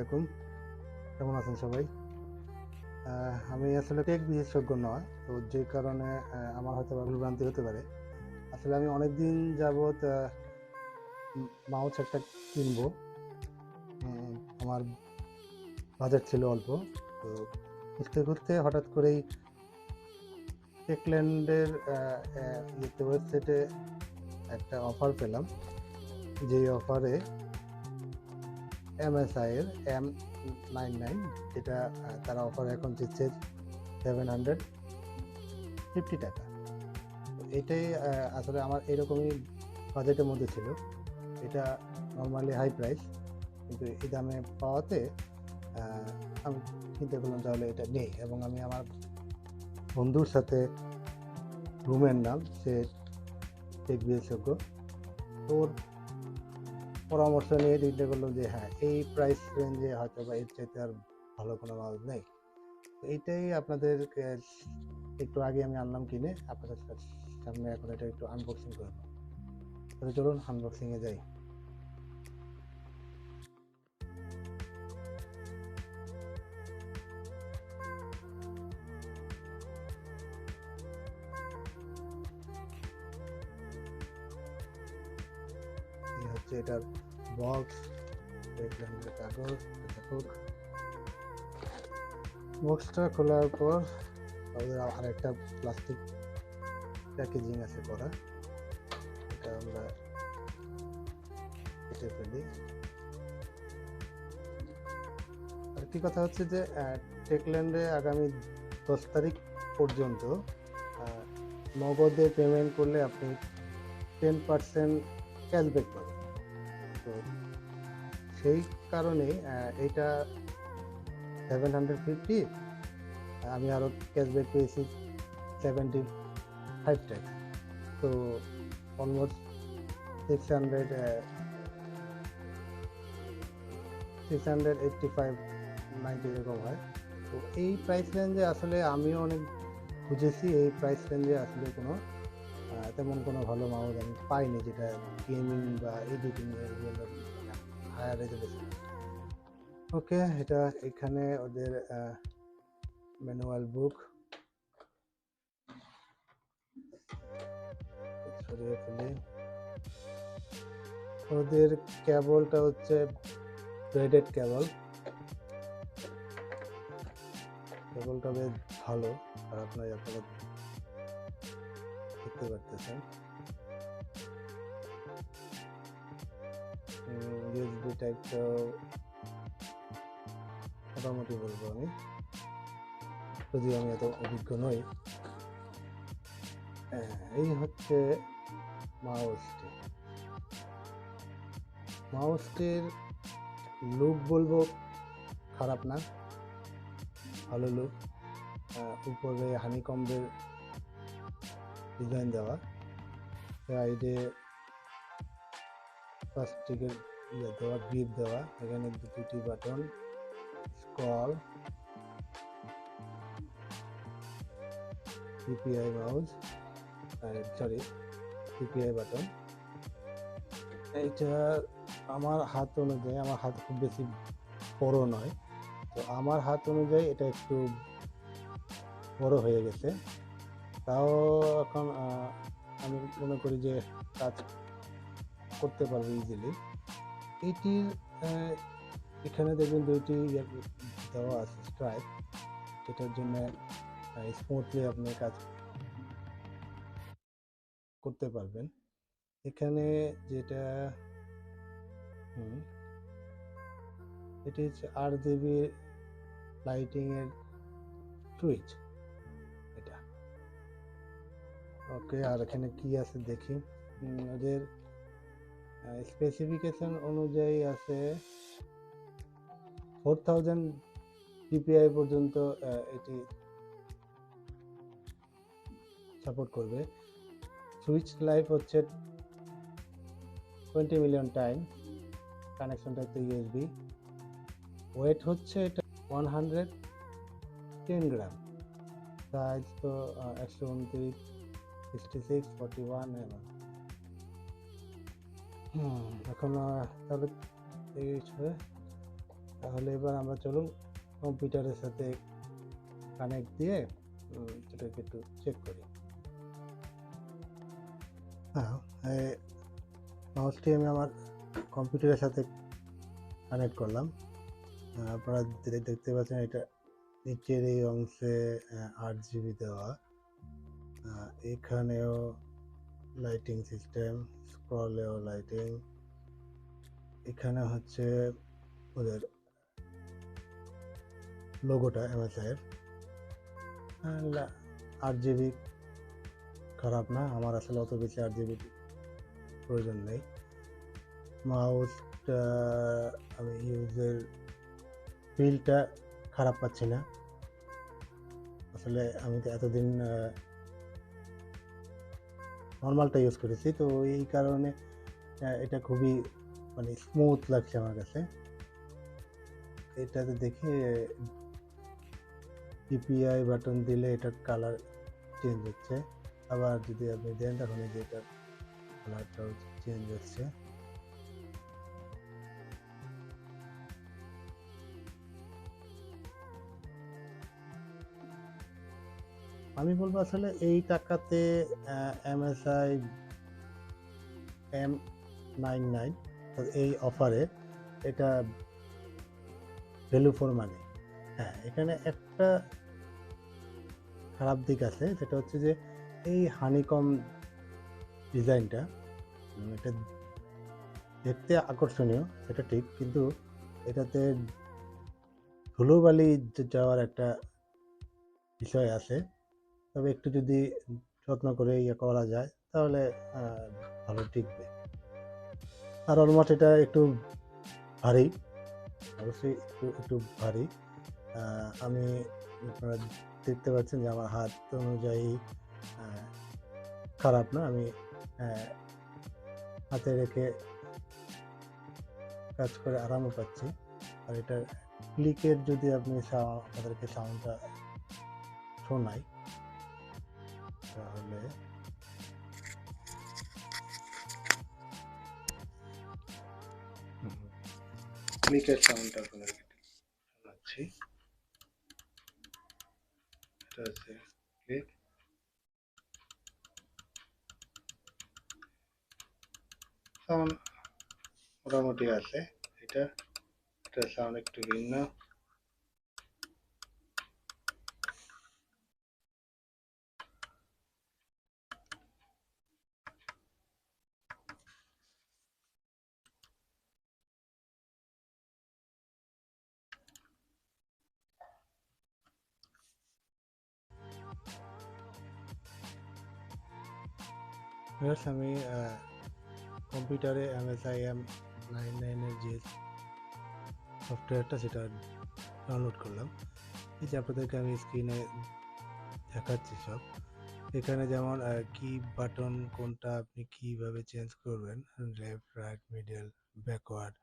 আলাইকুম, কেমন আছেন সবাই? আমি আসলে টেক বিশেষজ্ঞ নয়, তো যে কারণে আমার হয়তো ভুলভ্রান্তি হতে পারে। আসলে আমি অনেক দিন যাবৎ মাউস একটা কিনবো। আমার বাজেট ছিল অল্প, তো ঘুরতে ঘুরতে হঠাৎ করেই টেকল্যান্ডের ওয়েবসাইটে একটা অফার পেলাম। যেই অফারে MSI এর M99, যেটা তারা অফার এখন দিচ্ছে 750 টাকা। এটাই আসলে আমার এরকমই বাজেটের মধ্যে ছিল। এটা নর্মালি হাই প্রাইস, কিন্তু এই দামে পাওয়াতে আমি চিন্তা করলাম তাহলে এটা নেই। এবং আমি আমার বন্ধুর সাথে, রুমের নাম, সে টেক বিশেষজ্ঞ, তোর পরামর্শ নিয়ে চিন্তা করলাম যে হ্যাঁ, এই প্রাইস রেঞ্জে হয়তো বা এর চাইতে আর ভালো কোনো মাউস নেই। এইটাই আপনাদের একটু আগে আমি আনলাম কিনে, আপনাদের সামনে এখন এটা একটু আনবক্সিং করব। তাহলে চলুন আনবক্সিংয়ে যাই। এই হচ্ছে এটার বক্স, কাগজ। বক্সটা খোলার পর আরেকটা প্লাস্টিক প্যাকেজিং আছে করা, এটা আমরা কেটে ফেলি। আরেকটি কথা হচ্ছে যে টেকল্যান্ডে আগামী 10 তারিখ পর্যন্ত নগদে পেমেন্ট করলে আপনি 10% ক্যাশব্যাক পাবেন। তো সেই কারণে এটা 750, আমি আরও ক্যাশব্যাক পেয়েছি 75 টাকা। তো অলমোস্ট 685-90 এরকম হয়। তো এই প্রাইস রেঞ্জে আসলে আমিও অনেক খুঁজেছি, এই প্রাইস রেঞ্জে আসলে কোনো তেমন কোনো ভালো মাউস আমি পাইনি, যেটা গেমিং বা এডিটিং এর জন্য হায়ার রেজুলেশন। ওকে, এটা এখানে ওদের ম্যানুয়াল বুক সরিয়ে ফেলে। ওদের কেবলটা হচ্ছে ব্রেডেড কেবল, কেবলটা বেশ ভালো, খারাপ নয়, আপনারা দেখতে পারতেছেন। ইউএসবি টাইপটা মোটামুটি বলবো আমি, যদিও আমি এত অভিজ্ঞ নই। এই হচ্ছে মাউসটির লুক বলবো খারাপ না, ভালো লুক। উপরে হানিকম্বের ডিজাইন দেওয়া, সাইডে প্লাস্টিকের দেওয়া, গ্রিপ দেওয়া। এখানে দুটি button, scroll, CPI mouse, CPI button. এইটা আমার হাত অনুযায়ী, আমার হাত খুব বেশি বড় নয়, তো আমার হাত অনুযায়ী এটা একটু বড় হয়ে গেছে। তাও এখন আমি মনে করি যে কাজ করতে পারবো ইজিলি। এটির এখানে দেখবেন দুইটি দেওয়া আছে স্ট্রাইপ, যেটার জন্য স্মুথলি আপনি কাজ করতে পারবেন। এখানে যেটা এটি হচ্ছে RGB লাইটিং এর সুইচ এটা। ওকে, আর এখানে কি আছে দেখি। ওদের স্পেসিফিকেশন অনুযায়ী আছে 4000 dpi পর্যন্ত এটি সাপোর্ট করবে। সুইচ লাইফ হচ্ছে 20 মিলিয়ন টাইম, কানেকশনটা হচ্ছে ইউএসবি। ওয়েট হচ্ছে এটা 110 গ্রাম, সাইজ তো 129, 66, 41 mm। এখন তাহলে এই তাহলে এবার আমরা চলুন কম্পিউটারের সাথে কানেক্ট দিয়ে এটাকে একটু চেক করি। হ্যাঁ, মাউসটি আমি আমার কম্পিউটারের সাথে কানেক্ট করলাম। আপনারা দেখতে পাচ্ছেন এটা নিচের এই অংশে 8 GB দেওয়া। এখানেও লাইটিং সিস্টেম, স্ক্রলেও লাইটিং, এখানে হচ্ছে ওদের লোগোটা MSI এর। 8 GB খারাপ না, আমার আসলে অত বেশি 8 GB প্রয়োজন নেই। মাউসটা আমি ইউজের ফিলটা খারাপ পাচ্ছি না, আসলে আমি তো এতদিন নর্মালটা ইউজ করেছি, তো এই কারণে এটা খুবই মানে স্মুথ লাগছে আমার কাছে। এটাতে দেখি DPI বাটন দিলে এটার কালার চেঞ্জ হচ্ছে, আবার যদি আপনি দেন তখন এই যে এটার কালারটাও চেঞ্জ হচ্ছে। আমি বলবো আসলে এই টাকাতে MSI M99 এই অফারে এটা ভ্যালু ফর মানি। হ্যাঁ, এখানে একটা খারাপ দিক আছে, সেটা হচ্ছে যে এই হানিকম ডিজাইনটা, এটা দেখতে আকর্ষণীয় সেটা ঠিক, কিন্তু এটাতে ধুলোবালি যাওয়ার একটা বিষয় আছে। তবে একটু যদি যত্ন করে ইয়ে করা যায় তাহলে ভালো টিকবে। আর অলমোস্ট এটা একটু ভারী, অবশ্যই একটু ভারী। আমি আপনারা দেখতে পাচ্ছেন যে আমার হাত অনুযায়ী খারাপ না, আমি হাতে রেখে কাজ করে আরামও পাচ্ছি। আর এটা ক্লিকের যদি আপনি আমাদেরকে সাউন্ডটা শোনাই তাহলে ক্লিকের সাউন্ডটা আপনাদেরকে শোনাচ্ছি। এটা হচ্ছে ক্লিক, সাউন্ড মোটামুটি আছে। এটা সাউন্ড একটু ভিন্ন। আমি কম্পিউটারে MSI M99 এর যে সফটওয়্যারটা সেটা ডাউনলোড করলাম। এই যে আপনাদেরকে আমি স্ক্রিনে দেখাচ্ছি সব। এখানে যেমন কি বাটন কোনটা আপনি কিভাবে চেঞ্জ করবেন, left, right, middle, backward,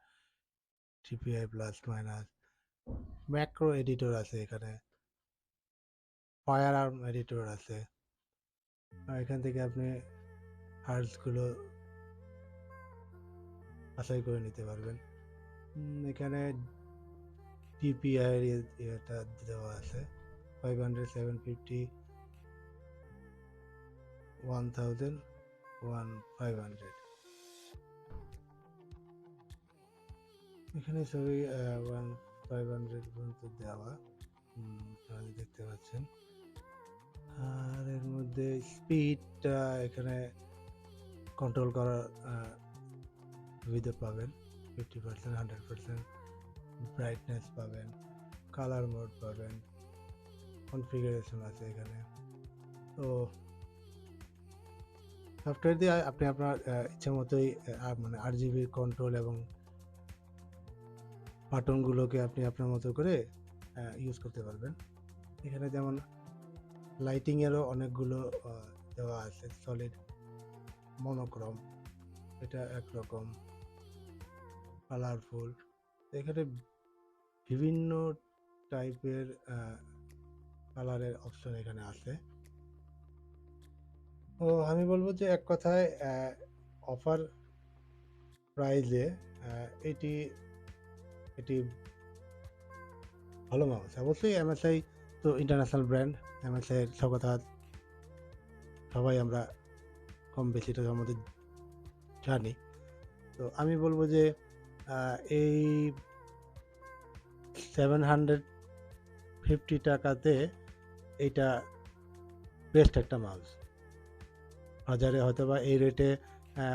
TPI plus minus, macro editor আছে, এখানে ফায়ার আর্ম এডিটর আছে। এখান থেকে আপনি হার্টসগুলো বাছাই করে নিতে পারবেন। এখানে DPI এর এটা দেওয়া আছে 500, 750, 1000, 1500। এখানে সবই 1500 পর্যন্ত দেওয়া, আপনারা দেখতে পাচ্ছেন। আর এর মধ্যে স্পিডটা এখানে কন্ট্রোল করার সুবিধা পাবেন, 50%, 100% ব্রাইটনেস পাবেন, কালার মোড পাবেন, কনফিগারেশন আছে এখানে। তো সফটওয়্যার দিয়ে আপনি আপনার ইচ্ছা মতোই মানে RGB কন্ট্রোল এবং বাটনগুলোকে আপনি আপনার মতো করে ইউজ করতে পারবেন। এখানে যেমন লাইটিংয়েরও অনেকগুলো দেওয়া আছে, সলিড, মনোক্রম, এটা একরকম, কালারফুল। এখানে বিভিন্ন টাইপের কালারের অপশন এখানে আছে। তো আমি বলবো যে এক কথায় অফার প্রাইজে এটি ভালো মাউস অবশ্যই এমএসআই তো ইন্টারন্যাশনাল ব্র্যান্ড। এমএসআই এর কথা সবাই আমরা কম বেশিটা সম্বন্ধে জানি। তো আমি বলবো যে এই 750 টাকাতে এইটা বেস্ট একটা মাউস। বাজারে হয়তো বা এই রেটে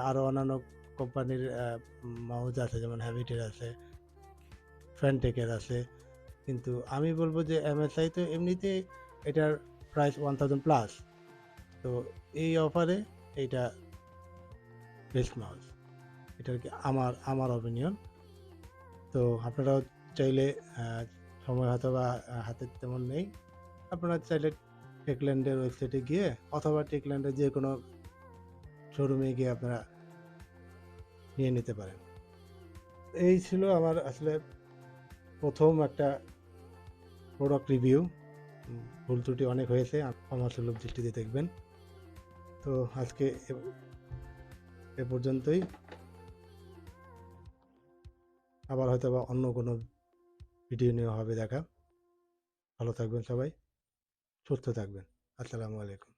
আরও অন্যান্য কোম্পানির মাউস আছে, যেমন হ্যাবিটের আছে, ফ্যানটেকের আছে, কিন্তু আমি বলবো যে এমএসআই তো এমনিতেই এটার প্রাইস 1000+। তো এই অফারে এইটা বেস্ট মাউস, এটা আর কি আমার অপিনিয়ন। তো আপনারাও চাইলে সময় হয়তো বা হাতে তেমন নেই, আপনারা চাইলে টেকল্যান্ডের ওয়েবসাইটে গিয়ে অথবা টেকল্যান্ডের যে কোনো শোরুমে গিয়ে আপনারা নিয়ে নিতে পারেন। এই ছিল আমার আসলে প্রথম একটা প্রোডাক্ট রিভিউ। ভুল ত্রুটি অনেক হয়েছে, আমার সুলভ দৃষ্টিতে দেখবেন। তো আজকে এ পর্যন্তই, আবার হয়তো বা অন্য কোনো ভিডিও নিয়ে হবে দেখা। ভালো থাকবেন সবাই, সুস্থ থাকবেন। আসসালামু আলাইকুম।